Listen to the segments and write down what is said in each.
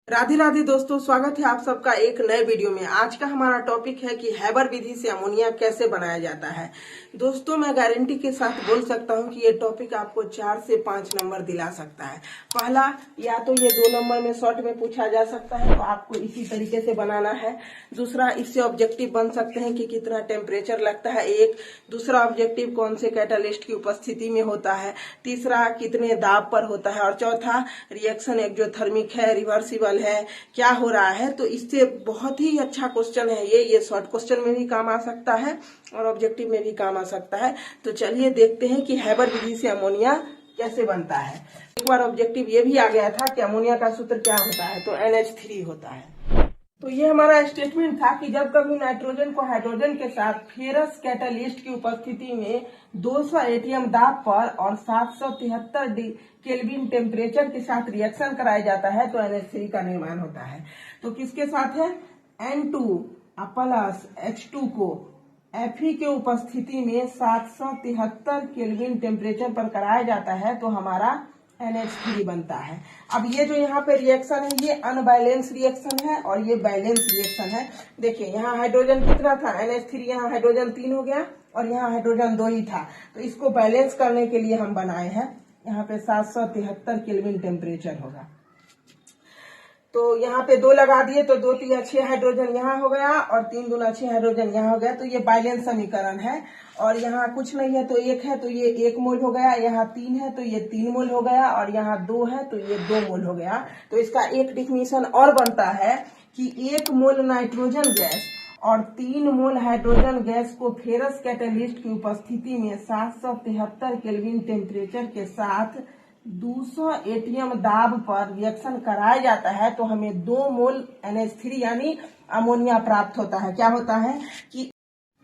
राधे राधे दोस्तों, स्वागत है आप सबका एक नए वीडियो में। आज का हमारा टॉपिक है कि हैबर विधि से अमोनिया कैसे बनाया जाता है। दोस्तों, मैं गारंटी के साथ बोल सकता हूं कि ये टॉपिक आपको 4 से 5 नंबर दिला सकता है। पहला, या तो ये 2 नंबर में शॉर्ट में पूछा जा सकता है, तो आपको इसी तरीके से बनाना है। दूसरा, इससे ऑब्जेक्टिव बन सकते हैं कि कितना टेम्परेचर लगता है। एक दूसरा ऑब्जेक्टिव कौन से कैटालिस्ट की उपस्थिति में होता है। तीसरा, कितने दाब पर होता है। और चौथा, रिएक्शन एक्जोथर्मिक है, रिवर्सिबल है, क्या हो रहा है। तो इससे बहुत ही अच्छा क्वेश्चन है ये शॉर्ट क्वेश्चन में भी काम आ सकता है और ऑब्जेक्टिव में भी काम आ सकता है। तो चलिए देखते हैं कि हैबर विधि से अमोनिया कैसे बनता है। एक बार ऑब्जेक्टिव ये भी आ गया था कि अमोनिया का सूत्र क्या होता है, तो NH3 होता है। तो ये हमारा स्टेटमेंट था कि जब कभी नाइट्रोजन को हाइड्रोजन के साथ फेरस कैटालिस्ट की उपस्थिति में 200 एटीएम दाब पर और 773 केल्विन टेम्परेचर के साथ रिएक्शन कराया जाता है तो NH3 का निर्माण होता है। तो किसके साथ है? N2 प्लस H2 को Fe के उपस्थिति में 773 केल्विन टेम्परेचर पर कराया जाता है तो हमारा NH3 बनता है। अब ये जो यहाँ पे रिएक्शन है ये अनबैलेंस रिएक्शन है और ये बैलेंस रिएक्शन है। देखिए, यहाँ हाइड्रोजन कितना था? NH3, यहाँ हाइड्रोजन 3 हो गया और यहाँ हाइड्रोजन 2 ही था। तो इसको बैलेंस करने के लिए हम बनाए हैं। यहाँ पे 773 केल्विन टेम्परेचर होगा। तो यहाँ पे 2 लगा दिए तो 2 3 6 हाइड्रोजन यहाँ हो गया और 3 दूना 6 हाइड्रोजन यहाँ हो गया। तो ये बैलेंस समीकरण है। और यहाँ कुछ नहीं है तो 1 है तो ये 1 मोल हो गया, यहाँ 3 है तो ये 3 मोल हो गया और यहाँ 2 है तो ये 2 मोल हो गया। तो इसका एक डिफिनीशन और बनता है कि 1 मोल नाइट्रोजन गैस और 3 मोल हाइड्रोजन गैस को फेरस कैटालिस्ट की उपस्थिति में 773 केल्विन टेम्परेचर के साथ 200 एटीएम दाब पर रिएक्शन कराया जाता है तो हमें 2 मोल NH3 यानी अमोनिया प्राप्त होता है। क्या होता है कि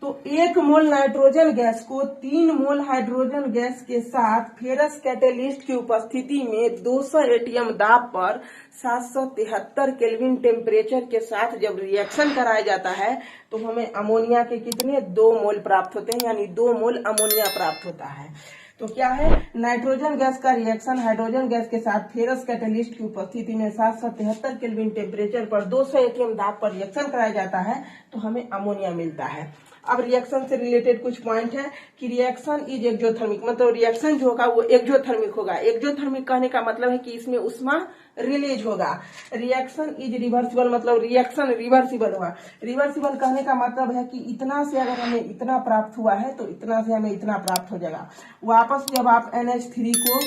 तो 1 मोल नाइट्रोजन गैस को 3 मोल हाइड्रोजन गैस के साथ फेरस कैटालिस्ट की उपस्थिति में 200 एटीएम दाब पर 773 केल्विन टेम्परेचर के साथ जब रिएक्शन कराया जाता है तो हमें अमोनिया के कितने 2 मोल प्राप्त होते हैं, यानी 2 मोल अमोनिया प्राप्त होता है। तो क्या है? नाइट्रोजन गैस का रिएक्शन हाइड्रोजन गैस के साथ फेरस कैटालिस्ट की उपस्थिति में 773 केल्विन टेम्परेचर पर 200 एटीएम दाब पर रिएक्शन कराया जाता है तो हमें अमोनिया मिलता है। अब रिएक्शन से रिलेटेड कुछ पॉइंट है कि रिएक्शन इज एक्जोथर्मिक, मतलब रिएक्शन जो होगा वो एक्जोथर्मिक होगा। एक्जोथर्मिक कहने का मतलब है कि इसमें उष्मा रिलीज होगा। रिएक्शन इज रिवर्सिबल, मतलब रिएक्शन रिवर्सिबल होगा। रिवर्सिबल कहने का मतलब है कि इतना से अगर हमें इतना प्राप्त हुआ है तो इतना से हमें इतना प्राप्त हो जाएगा। वापस जब आप NH3 को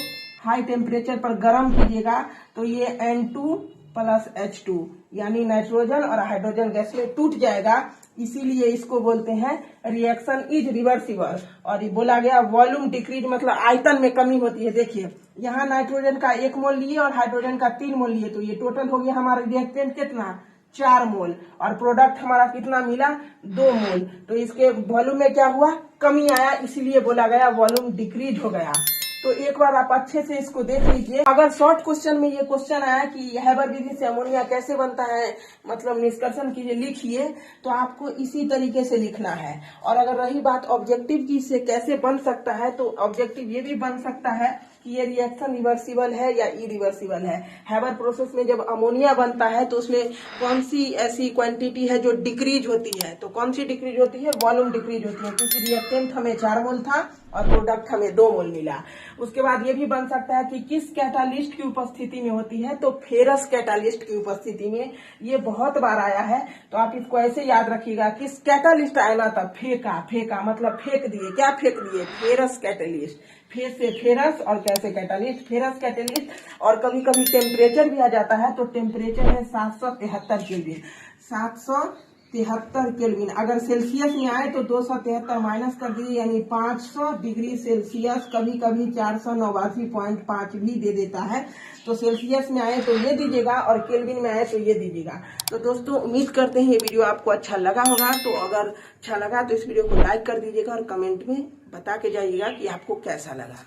हाई टेम्परेचर पर गर्म कीजिएगा तो ये N2 प्लस H2 यानी नाइट्रोजन और हाइड्रोजन गैस में टूट जाएगा। इसीलिए इसको बोलते हैं रिएक्शन इज रिवर्सिबल। और ये बोला गया वॉल्यूम डिक्रीज, मतलब आयतन में कमी होती है। देखिए, यहाँ नाइट्रोजन का 1 मोल लिए और हाइड्रोजन का 3 मोल लिए तो ये टोटल हो गया हमारा रिएक्टेंट कितना? 4 मोल और प्रोडक्ट हमारा कितना मिला? 2 मोल। तो इसके वॉल्यूम में क्या हुआ? कमी आया, इसीलिए बोला गया वॉल्यूम डिक्रीज हो गया। तो एक बार आप अच्छे से इसको देख लीजिए। अगर शॉर्ट क्वेश्चन में ये क्वेश्चन आया कि हैबर विधि से अमोनिया कैसे बनता है, मतलब निष्कर्षण कीजिए, लिखिए, तो आपको इसी तरीके से लिखना है। और अगर रही बात ऑब्जेक्टिव की से कैसे बन सकता है, तो ऑब्जेक्टिव ये भी बन सकता है कि ये रिएक्शन रिवर्सिबल है या इरिवर्सिबल है। हैबर प्रोसेस में जब अमोनिया बनता है तो उसमें कौन सी ऐसी क्वांटिटी है जो डिक्रीज होती है? तो कौन सी डिक्रीज होती है? वॉल्यूम डिक्रीज होती है, क्योंकि रिएक्टेंट हमें 4 मोल था और प्रोडक्ट हमें 2 मोल मिला। उसके बाद ये भी बन सकता है कि किस कैटालिस्ट की उपस्थिति में होती है, तो फेरस कैटालिस्ट की उपस्थिति में। ये बहुत बार आया है तो आप इसको ऐसे याद रखिएगा। किस कैटालिस्ट आया ना था? फेंका मतलब फेंक दिए। क्या फेंक दिए? Ferrous catalyst. फेर से फेरस और कैसे कैटालिस्ट, फेरस कैटालिस्ट। और कभी कभी टेम्परेचर भी आ जाता है तो टेम्परेचर है 773 केल्विन। 773 केल्विन अगर सेल्सियस में आए तो 273 माइनस कर दीजिए, यानी 500 डिग्री सेल्सियस। कभी कभी 489.5 भी दे देता है। तो सेल्सियस में आए तो ये दीजिएगा और केल्विन में आए तो ये दीजिएगा। तो दोस्तों, उम्मीद करते हैं ये वीडियो आपको अच्छा लगा होगा। तो अगर अच्छा लगा तो इस वीडियो को लाइक कर दीजिएगा और कमेंट में बता के जाइएगा कि आपको कैसा लगा।